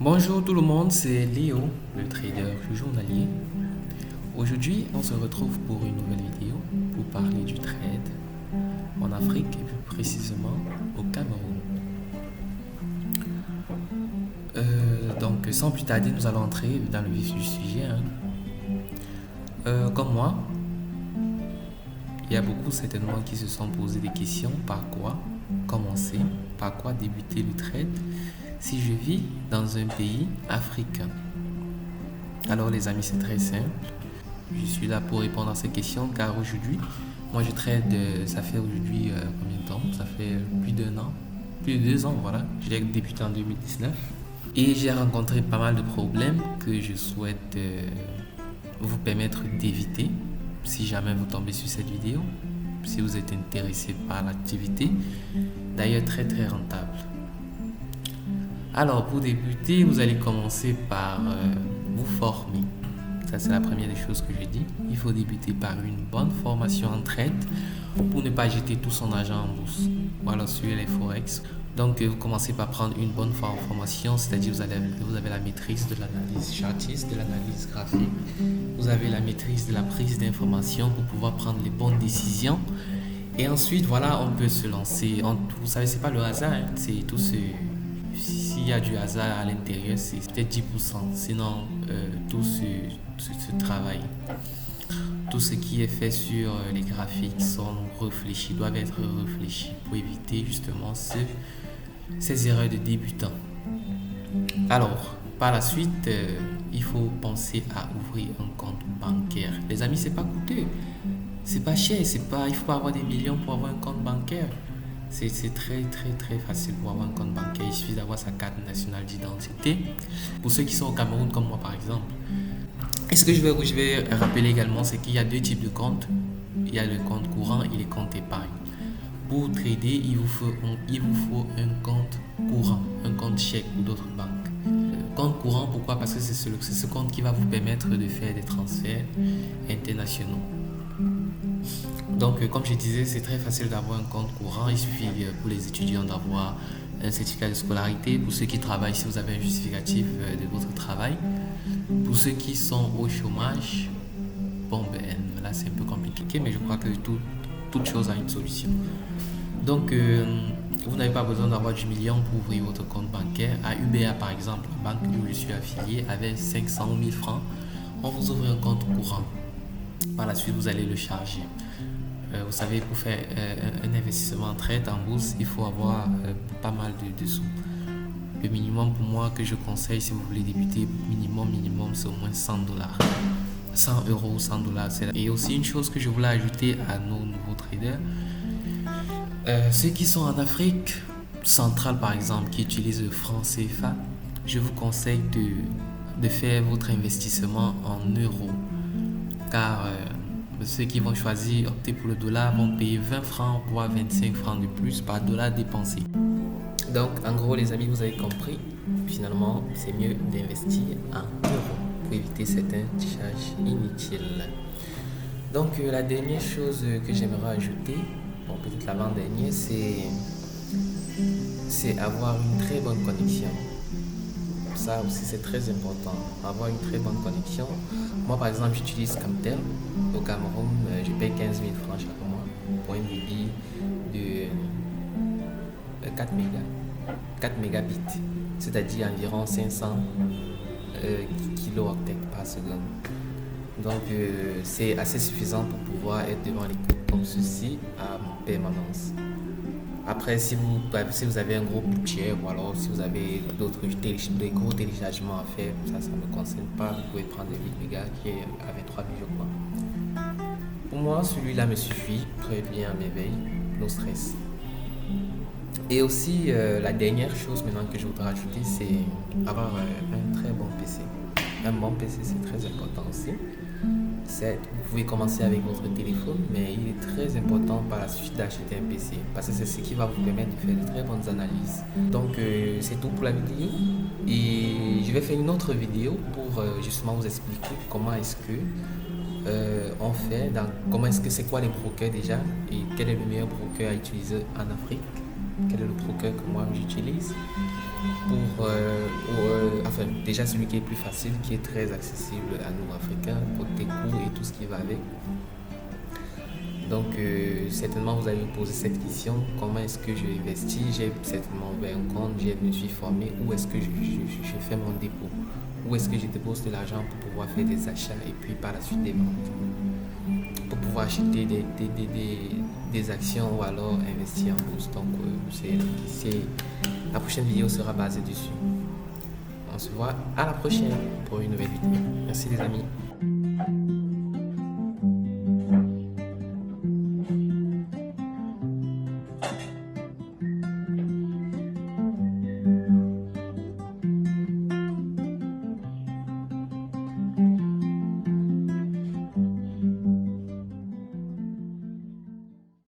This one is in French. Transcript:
Bonjour tout le monde, c'est Léo, le trader journalier. Aujourd'hui, on se retrouve pour une nouvelle vidéo pour parler du trade en Afrique et plus précisément au Cameroun. Donc, sans plus tarder, nous allons entrer dans le vif du sujet. Comme moi, il y a beaucoup certainement qui se sont posé des questions. Par quoi commencer? Par quoi débuter le trade si je vis dans un pays africain? Alors les amis, c'est très simple. Je suis là pour répondre à ces questions car aujourd'hui, moi je trade, ça fait aujourd'hui combien de temps? Ça fait plus d'un an, plus de 2 ans, voilà. J'ai débuté en 2019 et j'ai rencontré pas mal de problèmes que je souhaite vous permettre d'éviter si jamais vous tombez sur cette vidéo, si vous êtes intéressé par l'activité, d'ailleurs très très rentable. Alors pour débuter, vous allez commencer par vous former. Ça c'est la première des choses que je dis. Il faut débuter par une bonne formation en trade pour ne pas jeter tout son argent en bourse. Voilà, sur les forex. Donc vous commencez par prendre une bonne formation, c'est-à-dire vous avez la maîtrise de l'analyse chartiste, de l'analyse graphique. Vous avez la maîtrise de la prise d'information pour pouvoir prendre les bonnes décisions. Et ensuite, voilà, on peut se lancer. Vous savez, c'est pas le hasard, c'est tout ce... S'il y a du hasard à l'intérieur, c'est peut-être 10%. Sinon, tout ce travail, tout ce qui est fait sur les graphiques sont réfléchis, doivent être réfléchis pour éviter justement ces erreurs de débutants. Alors, par la suite, il faut penser à ouvrir un compte bancaire. Les amis, c'est pas coûteux, c'est pas cher, il faut pas avoir des millions pour avoir un compte bancaire. C'est très très très facile pour avoir un compte bancaire. Il suffit d'avoir sa carte nationale d'identité. Pour ceux qui sont au Cameroun comme moi par exemple. Et ce que je vais rappeler également, c'est qu'il y a deux types de comptes. Il y a le compte courant et le compte épargne. Pour trader, il vous faut un compte courant, un compte chèque ou d'autres banques. Compte courant, pourquoi? Parce que c'est ce compte qui va vous permettre de faire des transferts internationaux. Donc, comme je disais, c'est très facile d'avoir un compte courant. Il suffit pour les étudiants d'avoir un certificat de scolarité. Pour ceux qui travaillent, si vous avez un justificatif de votre travail. Pour ceux qui sont au chômage, bon, là c'est un peu compliqué, mais je crois que toute chose a une solution. Donc, vous n'avez pas besoin d'avoir du million pour ouvrir votre compte bancaire. À UBA, par exemple, la banque où je suis affilié, avec 500 000 francs, on vous ouvre un compte courant. Par la suite, vous allez le charger. Vous savez, pour faire un investissement en trade en bourse, il faut avoir pas mal de sous. Le minimum pour moi que je conseille si vous voulez débuter, minimum, c'est au moins 100 dollars. 100 euros, 100 dollars. Et aussi une chose que je voulais ajouter à nos nouveaux traders, ceux qui sont en Afrique centrale par exemple, qui utilisent le franc CFA, je vous conseille de faire votre investissement en euros. Car ceux qui vont choisir opter pour le dollar vont payer 20 francs voire 25 francs de plus par dollar dépensé. Donc en gros les amis, vous avez compris, finalement c'est mieux d'investir en euros pour éviter certains charges inutiles. Donc la dernière chose que j'aimerais ajouter, bon peut-être l'avant-dernière, c'est avoir une très bonne connexion. Ça aussi c'est très important, avoir une très bonne connexion. Moi par exemple j'utilise Camtel au Cameroun, je paye 15 000 francs chaque mois pour un débit de 4 mégabits, c'est-à-dire environ 500 kilooctets par seconde. Donc c'est assez suffisant pour pouvoir être devant l'écoute comme ceci à permanence. Après, si vous avez un gros budget ou alors si vous avez des gros téléchargements à faire, ça ne me concerne pas, vous pouvez prendre le 8 mégas qui est à 23 000 je crois. Pour moi, celui-là me suffit très bien à m'éveiller, no stress. Et aussi, la dernière chose maintenant que je voudrais ajouter, c'est avoir un très bon PC. Un bon PC, c'est très important aussi. Vous pouvez commencer avec votre téléphone, mais il est très important par la suite d'acheter un PC parce que c'est ce qui va vous permettre de faire de très bonnes analyses. Donc c'est tout pour la vidéo et je vais faire une autre vidéo pour justement vous expliquer comment est-ce que on fait, c'est quoi les brokers déjà et quel est le meilleur broker à utiliser en Afrique, quel est le broker que moi j'utilise Enfin, déjà celui qui est plus facile, qui est très accessible à nous Africains, côté coût et tout ce qui va avec. Donc, certainement, vous allez vous poser cette question, comment est-ce que je investis? J'ai certainement ouvert un compte, je me suis formé, où est-ce que je fais mon dépôt? Où est-ce que je dépose de l'argent pour pouvoir faire des achats et puis par la suite des ventes? Pour pouvoir acheter des actions ou alors investir en bourse. Donc, la prochaine vidéo sera basée dessus. On se voit à la prochaine pour une nouvelle vidéo. Merci les amis.